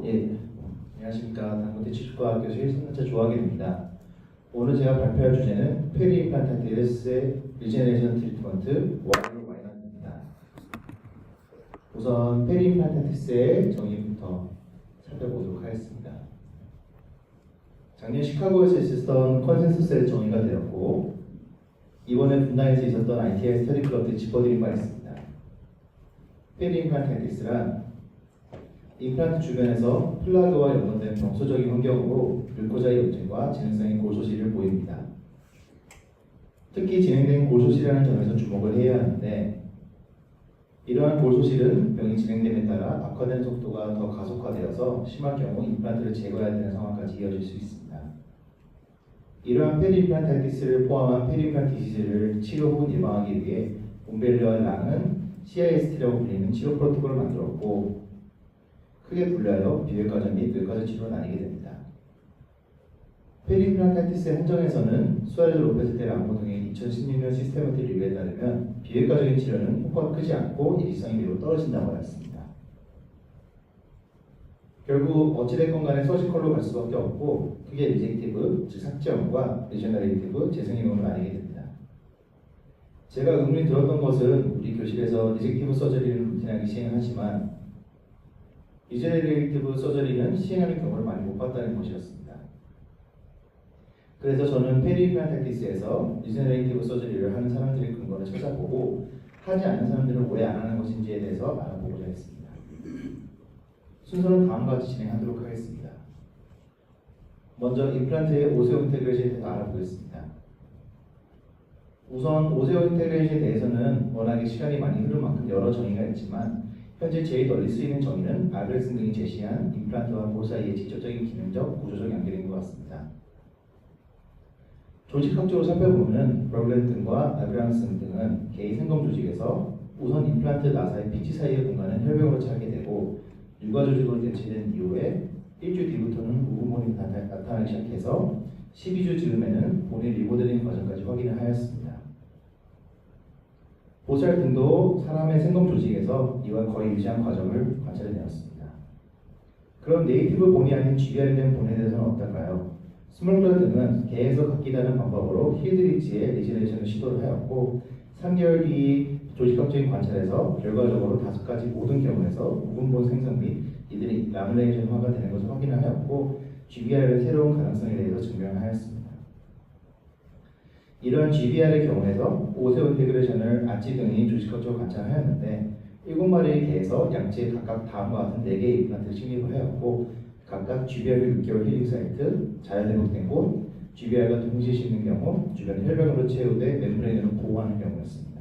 예, 안녕하십니까. 당구대 치과학 교수 1학년차 조학일입니다. 오늘 제가 발표할 주제는 페리 임플란타티스의 리제네레이션 트리트먼트 와이너입니다. 우선 페리 임플란타티스의 정의부터 살펴보도록 하겠습니다. 작년 시카고에서 있었던 컨센서스의 정의가 되었고 이번에 분당에서 있었던 ITI 스터디 클럽 때 짚어드린 바 있습니다. 페리 임플란타티스란 임플란트 주변에서 플라그와 연동된 병소적인 환경으로 글루코자의 염증과 진행성의 골소실을 보입니다. 특히 진행된 골소실이라는 점에서 주목을 해야 하는데 이러한 골소실은 병이 진행됨에 따라 악화되는 속도가 더 가속화되어서 심할 경우 임플란트를 제거해야 되는 상황까지 이어질 수 있습니다. 이러한 페리임플란타이티스를 포함한 페리임플란티시스를 치료 후 예방하기 위해 몬벨리와 랑은 CIST라고 불리는 치료 프로토콜을 만들었고 크게 분류하여 비외과전 및 외과전 치료로 나뉘게 됩니다. 페리임플란타이티스의 한정에서는 수아레즈 로페스 대 랑보 등의 2016년 시스테마틱 리뷰에 따르면 비외과적인 치료는 효과가 크지 않고 일시성이 매우 떨어진다고 하였습니다. 결국 어찌됐건 간에 서지컬로 갈 수밖에 없고 크게 리젝티브, 즉 삭제형과 리제너레이티브, 재생형으로 나뉘게 됩니다. 제가 의문이 들었던 것은 우리 교실에서 리젝티브 서저리를 루틴하게 시행하지만 리제너레이티브 서저리는 시행하는 경우를 많이 못 봤다는 것이었습니다. 그래서 저는 페리임플란타이티스에서 리제너레이티브 서저리를 하는 사람들의 근거를 찾아보고 하지 않는 사람들은 왜 안 하는 것인지에 대해서 알아보고자 했습니다. 순서는 다음과 같이 진행하도록 하겠습니다. 먼저 임플란트의 오세오 인테그레이션에 대해서 알아보겠습니다. 우선 오세오 인테그레이션에 대해서는 워낙에 시간이 많이 흐른 만큼 여러 정의가 있지만 현재 제일 널리 쓰이는 정의는 알브렉슨 등이 제시한 임플란트와 볼 사이의 직접적인 기능적, 구조적 연결인 것 같습니다. 조직학적으로 살펴보면 브로글렌 등과 알브렉슨 등은 개의 생검 조직에서 우선 임플란트 나사의 피치 사이의 공간은 혈벽으로 차게 되고 육아 조직으로 대체된 이후에 1주 뒤부터는 우분본이 나타나기 시작해서 12주 즈음에는 본의 리모델링 과정까지 확인을 하였습니다. 보살 등도 사람의 생검 조직에서 이와 거의 유사한 과정을 관찰해내었습니다. 그럼 네이티브 본이 아닌 GBR된 본에 대해서는 어떨까요? 스몰클러 등은 개에서 각기 다른 방법으로 힐드리지의 리제네레이션을 시도를 하였고 3개월 뒤 조직학적인 관찰에서 결과적으로 5가지 모든 경우에서 우분본 생성 및 이들이 라밀레이션화가 되는 것을 확인을 하였고 GBR의 새로운 가능성에 대해서 증명을 하였습니다. 이러한 GBR의 경우에서 오세오 인테그레이션을 아치 등이 조직학적으로 관찰하였는데 7마리의 개에서 양치에 각각 다음과 같은 4개의 임플란트를 침입을 하였고 각각 GBR 6개월 힐링 사이트, 자연회복된 곳, GBR과 동시에 씹는 경우, 주변을 혈변으로 채우되 멤브레인으로 보호하는 경우였습니다.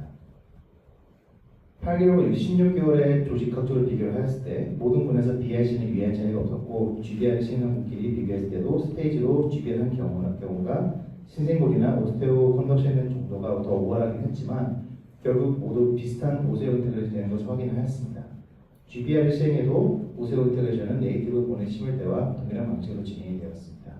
8개월과 16개월의 조직학적으로 비교를 하였을 때 모든 군에서 BRC는 유의한 차이가 없었고 GBR 시행한 군끼리 비교했을 때도 스테이지로 GBR 한 경우가 신생골이나 오스테오 컨덕션의 정도가 더 우월하긴 했지만 결국 모두 비슷한 오세오 인테그레이션이 되는 것을 확인하였습니다. GBR을 시행해도 오세오 인테그레이션은 네이티브 본에 심을 때와 동일한 방식으로 진행이 되었습니다.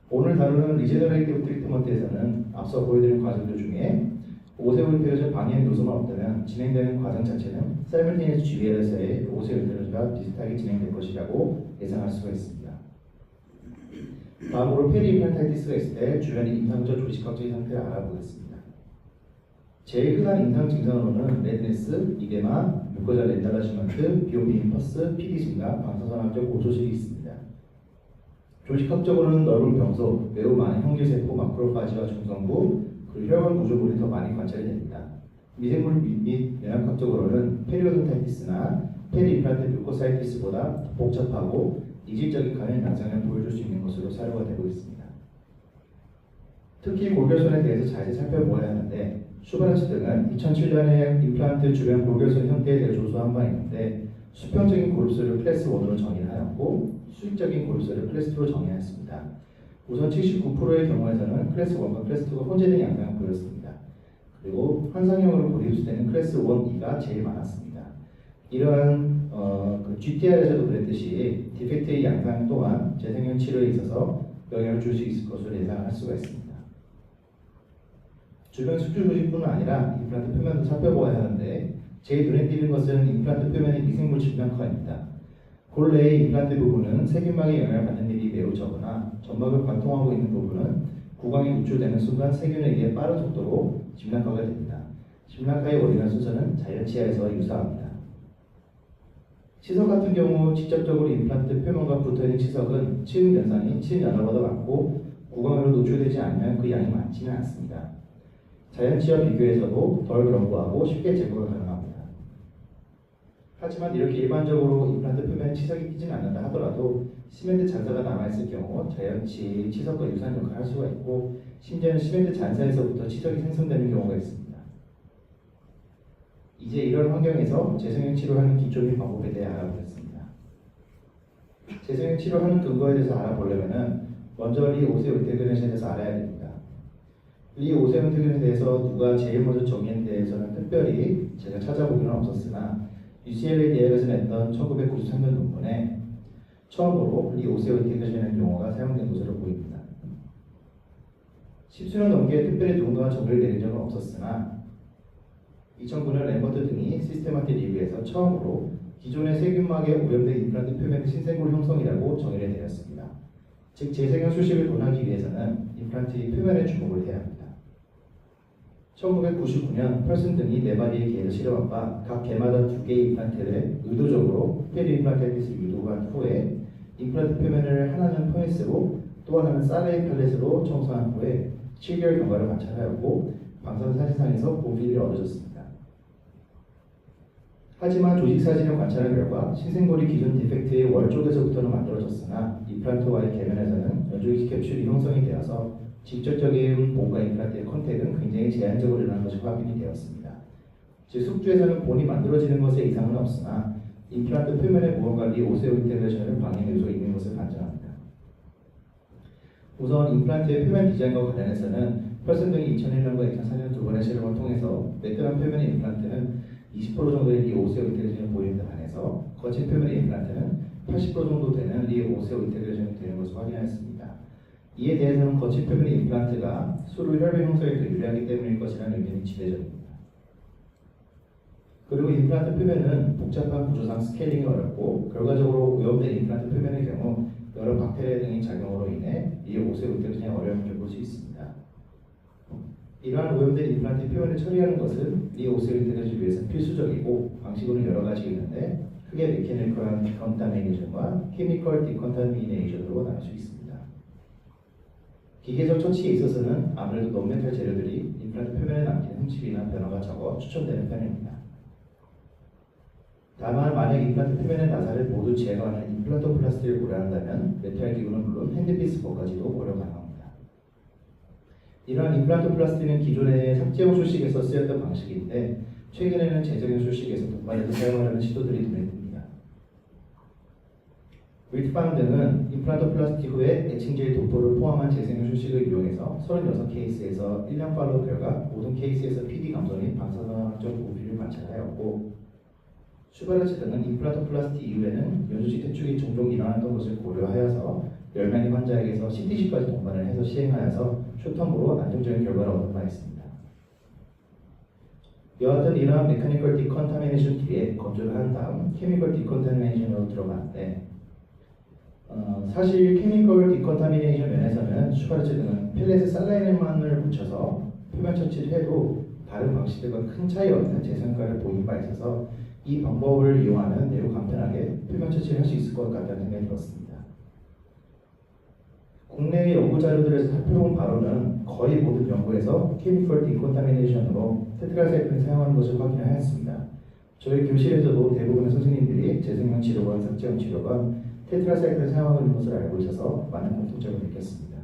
오늘 다루는 리제너레이티브 트리트먼트에서는 앞서 보여드린 과정들 중에 오세오 인테그레이션 방해의 요소만 없다면 진행되는 과정 자체는 사이먼테니어스 GBR에서의 오세오 인테그레이션과 비슷하게 진행될 것이라고 예상할 수가 있습니다. 다음으로 페리임플란타이티스가 있을 때 주변의 임상적 조직학적인 상태를 알아보겠습니다. 제일 흔한 임상 증상으로는 레드네스, 이데마, 뮤코자 렌탈라시먼트, 비오피 임퍼스, PD 증가, 방사선학적 고조실이 있습니다. 조직학적으로는 넓은 병소, 매우 많은 형질세포, 마크로파지와 중성부, 그리고 혈관 구조물이 더 많이 관찰이 됩니다. 미생물 및 면역학적으로는 페리오돈타이티스나 페리임플란트 뮤코사이티스보다 더 복잡하고 이질적인 감염 양상을 보여줄 수 있는 것으로 사료가 되고 있습니다. 특히 골결손에 대해서 자세히 살펴보아야 하는데 슈바르츠 등은 2007년에 임플란트 주변 골결손 형태에 대해 조사한 바 있는데 수평적인 골수를 클래스 1으로 정의하였고 수직적인 골수를 클래스 2로 정의하였습니다. 우선 79%의 경우에서는 클래스 1과 클래스 2가 혼재된 양상을 보였습니다. 그리고 환상형으로 고립수되는 클래스 1, 2가 제일 많았습니다. 이러한 GTR에서도 그랬듯이 디펙트의 양상 또한 재생형 치료에 있어서 영향을 줄 수 있을 것으로 예상할 수가 있습니다. 주변 수축 조직뿐만 아니라 임플란트 표면도 살펴보아야 하는데 제일 눈에 띄는 것은 임플란트 표면의 미생물 질량화입니다. 본래의 임플란트 부분은 세균막에 영향을 받는 일이 매우 적으나 점막을 관통하고 있는 부분은 구강에 노출되는 순간 세균에 의해 빠른 속도로 진락하게 됩니다. 진락하의 원인과 순서는 자연치아에서 유사합니다. 치석 같은 경우 직접적으로 임플란트 표면과 붙어있는 치석은 치음 면상이 치음 연화보다 많고 구강으로 노출되지 않으면 그 양이 많지는 않습니다. 자연치와 비교해서도 덜 견고하고 쉽게 제거가 가능합니다. 하지만 이렇게 일반적으로 임플란트 표면에 치석이 끼지는 않는다 하더라도 시멘트 잔사가 남아있을 경우 자연치 치석과 유사한 역할을 할 수가 있고 심지어는 시멘트 잔사에서부터 치석이 생성되는 경우가 있습니다. 이제 이런 환경에서 재생형 치료하는 기초 및 방법에 대해 알아보겠습니다. 재생형 치료하는 근거에 대해서 알아보려면 먼저 리 오세오 인테그레이션에 대해서 알아야 됩니다. 리 오세오 인테그레이션에 대해서 누가 제일 먼저 정의에 대해서는 특별히 제가 찾아보기는 없었으나 UCLA 대학에서 냈던 1993년 논문에 처음으로 리 오세오 인테그레이션이라는 용어가 사용된 것으로 보입니다. 10수년 넘게 특별히 누군가가 정의를 내린 적은 없었으나 2009년 램버트 등이 시스테마틱 리뷰에서 처음으로 기존의 세균막에 오염된 임플란트 표면의 신생골 형성이라고 정의를 내렸습니다. 즉 재생형 수식을 논하기 위해서는 임플란트의 표면에 주목을 해야 합니다. 1999년 펄슨 등이 4마리의 개를 실험한 바 각 개마다 2개의 임플란트를 의도적으로 페리 임플란타이티스를 유도한 후에 임플란트 표면을 하나는 포니스로 또 하나는 사레이 팔렛으로 청소한 후에 7개월 경과를 관찰하였고 방사선사진상에서 보기를 얻어졌습니다. 하지만 조직사진을 관찰한 결과 신생골이 기존 디펙트의 월 쪽에서부터는 만들어졌으나 임플란트와의 계면에서는 연조직 캡슐이 형성이 되어서 직접적인 본과 임플란트의 컨택은 굉장히 제한적으로 일어나는 것이 확인이 되었습니다. 즉 숙주에서는 본이 만들어지는 것에 이상은 없으나 임플란트 표면의 보호관리 오세오 인테그레이션을 방해할 요소가 있는 것을 관찰합니다. 우선 임플란트의 표면 디자인과 관련해서는 펄슨 등이 2001년과 2004년 두 번의 실험을 통해서 매끈한 표면의 임플란트는 20% 정도의 리 오세오 인테그레이션을 보이는 데 반해서 거친 표면의 임플란트는 80% 정도 되는 리 오세오 인테그레이션이 되는 것을 확인하였습니다. 이에 대해서는 거친 표면의 임플란트가 수루 혈관 형성에 더 유리하기 때문일 것이라는 의견이 지배적입니다. 그리고 임플란트 표면은 복잡한 구조상 스케일링이 어렵고 결과적으로 오염된 임플란트 표면의 경우 여러 박테리아 등의 작용으로 인해 리 오세오 인테그레이션에 어려움을 겪을 수 있습니다. 이러한 오염된 임플란트 표면을 처리하는 것은 리 오세오 인테그레이션을 위해서 필수적이고 방식으로는 여러 가지 있는데 크게 메케니컬 디컨타미네이션과 케미컬 디컨타미네이션으로 나눌 수 있습니다. 기계적 처치에 있어서는 아무래도 논메탈 재료들이 임플란트 표면에 남기는 흠집이나 변화가 적어 추천되는 편입니다. 다만 만약 임플란트 표면의 나사를 모두 제거하는 임플란토플라스티를 고려한다면 메탈 기구는 물론 핸드피스법까지도 고려 가능합니다. 이러한 임플란토플라스티는 기존의 삭제형 수식에서 쓰였던 방식인데 최근에는 재생형 수식에서 동반해서 사용하려는 시도들이 눈에 띕니다. 윌트팜 등은 임플란토플라스티 후에 에칭제일 도포를 포함한 재생형 수식을 이용해서 36케이스에서 1년 팔로우 결과 모든 케이스에서 PD 감소 및 방사선학적 부피를 관찰하였고 슈바르츠 등은 임플란토플라스티 이후에는 연소식 퇴축이 종종 일어났던 것을 고려하여서 10명의 환자에게서 CTC까지 동반을 해서 시행하여서 쇼텀으로 안정적인 결과를 얻은 바 있습니다. 여하튼 이러한 메카니컬 디컨타미네이션 뒤에 건조를 한 다음 케미컬 디컨타미네이션으로 들어가는데 사실 케미컬 디컨타미네이션 면에서는 슈바르츠 등은 펠렛에 살라인만을 묻혀서 표면 처치를 해도 다른 방식들과 큰 차이 없는 재생효과를 보인 바 있어서 이 방법을 이용하면 매우 간편하게 표면 처치를 할 수 있을 것 같다는 생각이 들었습니다. 국내의 연구 자료들에서 살펴본 바로는 거의 모든 연구에서 케미컬 디컨타미네이션으로 테트라사이클을 사용하는 것을 확인하였습니다. 저희 교실에서도 대부분의 선생님들이 재생형 치료건, 삭제형 치료건 테트라사이클을 사용하고 있는 것을 알고 있어서 많은 공통점을 느꼈습니다.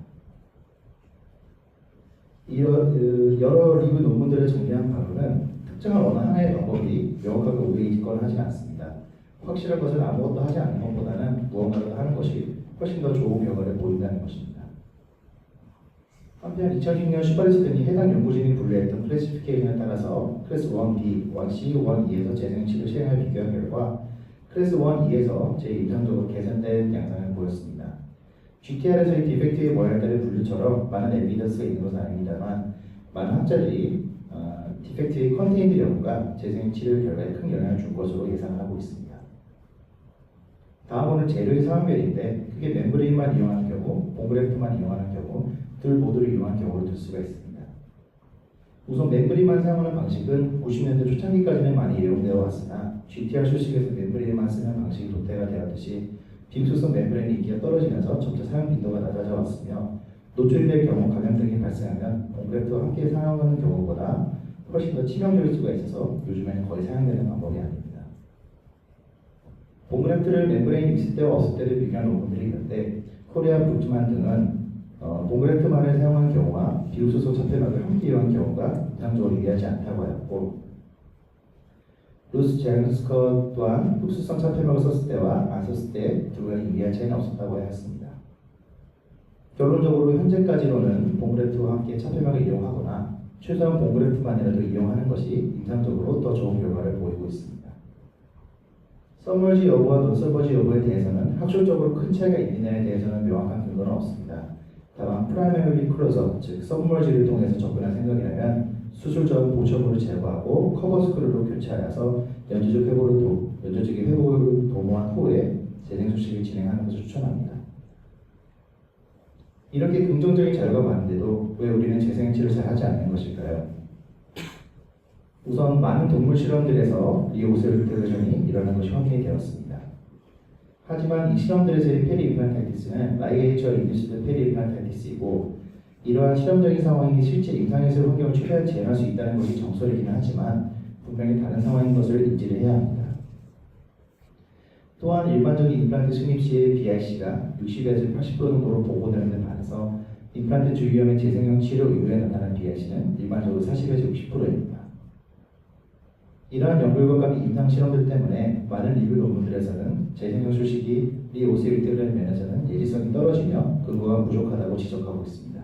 여러 리뷰 논문들을 정리한 바로는 특정한 어느 하나의 방법이 명확하게 우위에 있거나 하지 않습니다. 확실한 것은 아무것도 하지 않는 것보다는 무언가를 하는 것이 훨씬 더 좋은 결과를 보인다는 것입니다. 한편 2006년 슈바르츠 등이 해당 연구진이 분류했던 클래시피케이션에 따라서 클래스 1B, 1C, 1E에서 재생치를 시행하여 비교한 결과 클래스 1E에서 제일 이상적으로 개선된 양상을 보였습니다. GTR에서의 디펙트의 모양에 따른 분류처럼 많은 에비던스가 있는 것은 아닙니다만 많은 학자들이 디펙트의 컨테인트 연구가 재생 치료 결과에 큰 영향을 줄 것으로 예상을 하고 있습니다. 다음으로는 재료의 상황별인데 크게 멤브레인만 이용하는 경우, 봉그래프트만 이용하는 경우 둘 모두를 이용한 경우를 둘 수가 있습니다. 우선 멤브레인만 사용하는 방식은 90년대 초창기까지는 많이 이용되어 왔으나 GTR 출시에서 멤브레인만 쓰는 방식이 도태가 되었듯이 비흡수성 멤브레인의 인기가 떨어지면서 점차 사용 빈도가 낮아져 왔으며 노출될 경우 감염 등이 발생하면 봉그래프트와 함께 사용하는 경우보다 훨씬 더 치명적일 수가 있어서 요즘에는 거의 사용되는 방법이 아닙니다. 봉그래프트를 멤브레인 있을 때와 없을 때를 비교한 논문들이 있는데 코리아 부트만 등은 봉그래프트만을 사용한 경우와 비흡수성 차폐막을 함께 이용한 경우가 이상적으로 유리하지 않다고 하였고 루스 제언스커 또한 흡수성 차폐막을 썼을 때와 안 썼을 때 두 가지 유리한 차이는 없었다고 하였습니다. 결론적으로 현재까지로는 봉그래프트와 함께 차폐막을 이용하거나 최소한 봉그래프트만이라도 이용하는 것이 임상적으로 더 좋은 결과를 보이고 있습니다. 서머지 여부와 논서머지 여부에 대해서는 학술적으로 큰 차이가 있느냐에 대해서는 명확한 근거는 없습니다. 다만 프라이머리 클로즈업, 즉 서머지를 통해서 접근할 생각이라면 수술 전 보철물을 제거하고 커버 스크류로 교체하여서 연조적인 회복을 도모한 후에 재생 수식을 진행하는 것을 추천합니다. 이렇게 긍정적인 자료가 많은데도 왜 우리는 재생치료를 잘 하지 않는 것일까요? 우선 많은 동물 실험들에서 리오세르테전이 일어나는 것이 확인이 되었습니다. 하지만 이 실험들에서의 페리임플란타이티스는 라이게이처 인듀스드 페리임플란타이티스이고 이러한 실험적인 상황이 실제 임상에서의 환경을 최대한 제한할 수 있다는 것이 정설이기는 하지만 분명히 다른 상황인 것을 인지를 해야 합니다. 또한 일반적인 임플란트 승립 시의 BIC가 60에서 80% 정도로 보고되는 데 반해서 임플란트 주위염의 재생형 치료 이후에 나타나는 BIC는 일반적으로 40에서 60%입니다. 이러한 연구 결과가 임상 실험들 때문에 많은 리뷰 논문들에서는 재생형 수식이 리오세르테전 면에서는 예지성이 떨어지며 근거가 부족하다고 지적하고 있습니다.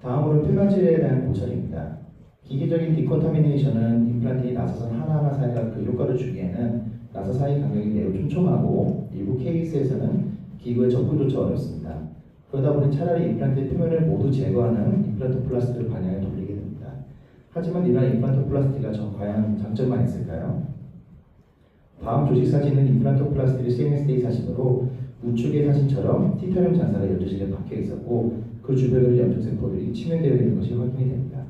다음으로 표면치료에 대한 고찰입니다. 기계적인 디콘타미네이션은 임플란트의 나사선 하나하나 사이가 그 효과를 주기에는 나사 사이 간격이 매우 촘촘하고 일부 케이스에서는 기구의 접근조차 어렵습니다. 그러다 보니 차라리 임플란트의 표면을 모두 제거하는 임플란트 플라스틱을 방향을 돌리게 됩니다. 하지만 이러한 임플란트 플라스틱가 과연 장점만 있을까요? 다음 조직 사진은 임플란트 플라스틱의 스테인리스 사진으로 우측의 사진처럼 티타늄 잔사가 연조직에 박혀 있었고 그 주변으로 염증세포들이 침행되어 있는 것이 확인이 됩니다.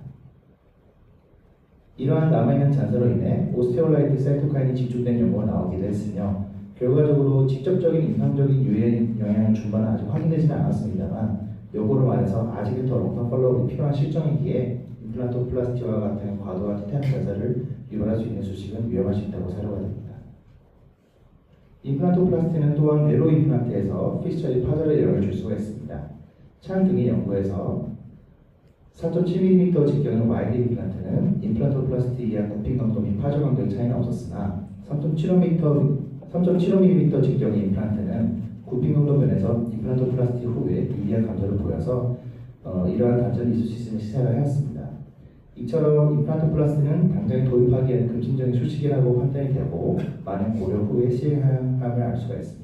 이러한 남아있는 잔사로 인해 오스테올라이트 사이토카인이 집중된 연구가 나오기도 했으며 결과적으로 직접적인 임상적인 유해 영향을 준 바는 아직 확인되지는 않았습니다만 역으로 말해서 아직은 더 롱텀 팔로우업이 필요한 실정이기에 임플란트 플라스티와 같은 과도한 티타늄 잔사를 유발할 수 있는 수식은 위험할 수 있다고 사료가 됩니다. 임플란트 플라스티는 또한 뇌로 임플란트에서 피스처리 파절에 영향을 줄 수가 있습니다. 창 등의 연구에서 3.7mm 직경의 와이드 임플란트는 임플란트 플라스틱 이하 굽힌 강도 및 파절 강도의 차이는 없었으나 3.75mm 직경의 임플란트는 굽힌 강도 면에서 임플란트 플라스틱 후에 유리한 감소를 보여서 이러한 단점이 있을 수 있음을 시사를 하였습니다. 이처럼 임플란트 플라스틱은 당장에 도입하기에는 금신적인 수식이라고 판단이 되고 많은 고려 후에 시행함을 알 수가 있습니다.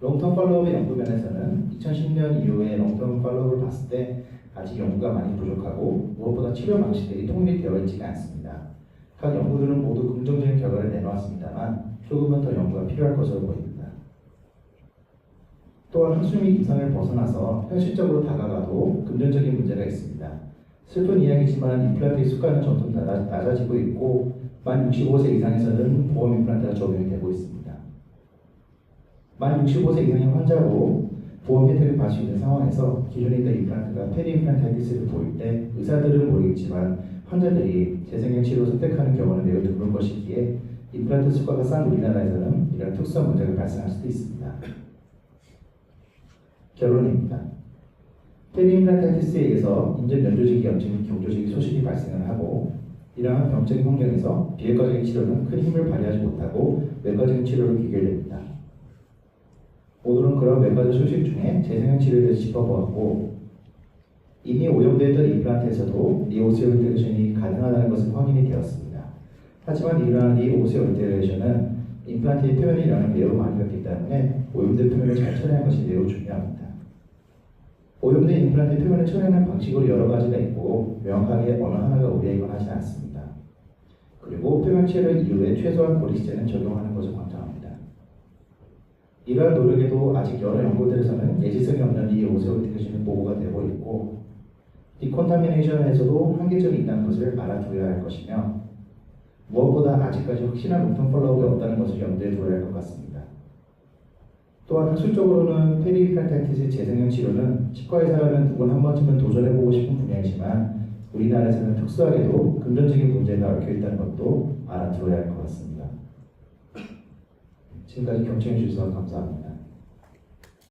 롱텀 팔로우업의 연구 면에서는 2010년 이후에 롱텀 팔로우업을 봤을 때 아직 연구가 많이 부족하고 무엇보다 치료 방식들이 통일되어 있지가 않습니다. 각 연구들은 모두 긍정적인 결과를 내놓았습니다만 조금은 더 연구가 필요할 것으로 보입니다. 또한 학술 및 임상을 벗어나서 현실적으로 다가가도 금전적인 문제가 있습니다. 슬픈 이야기지만 임플란트의 수가는 점점 낮아지고 있고 만 65세 이상에서는 보험 임플란트가 적용이 되고 있습니다. 만 65세 이상의 환자로 보험 혜택을 받을 수 있는 상황에서 기존에 있던 임플란트가 페리임플란타이티스를 보일 때 의사들은 모르겠지만 환자들이 재생형 치료를 선택하는 경우는 매우 드문 것이기에 임플란트 수가가 싼 우리나라에서는 이런 특수한 문제가 발생할 수도 있습니다. 결론입니다. 페리임플란타이티스에 의해서 인접 연조직이 염증 및 경조직이 소실이 발생을 하고 이러한 병적인 환경에서 비외과적인 치료는 큰 힘을 발휘하지 못하고 외과적인 치료로 귀결됩니다. 오늘은 그런 외과적 소식 중에 재생형 치료에 대해서 짚어보았고 이미 오염되었던 임플란트에서도 리오세올테레이션이 가능하다는 것은 확인이 되었습니다. 하지만 이러한 리오세올테레이션은 임플란트의 표면의 영향을 매우 많이 받기 때문에 오염된 표면을 잘 처리하는 것이 매우 중요합니다. 오염된 임플란트 표면을 처리하는 방식으로 여러 가지가 있고 명확하게 어느 하나가 우리에게 권하지 않습니다. 그리고 표면치료 이후에 최소한 고리시제는 적용하는 것을 권장합니다. 이러한 노력에도 아직 여러 연구들에서는 예지성이 없는 이 오세오티크신은 보고가 되고 있고 디콘타미네이션에서도 한계점이 있다는 것을 알아두어야 할 것이며 무엇보다 아직까지 확실한 높은 폴로업이 없다는 것을 염두에 두어야 할 것 같습니다. 또한 학술적으로는 페리페라타이티스 재생형 치료는 치과 의사라면 누군 한 번쯤은 도전해보고 싶은 분야이지만 우리나라에서는 특수하게도 금전적인 문제가 얽혀있다는 것도 알아두어야 할 것 같습니다. 지금까지 경청해 주셔서 감사합니다.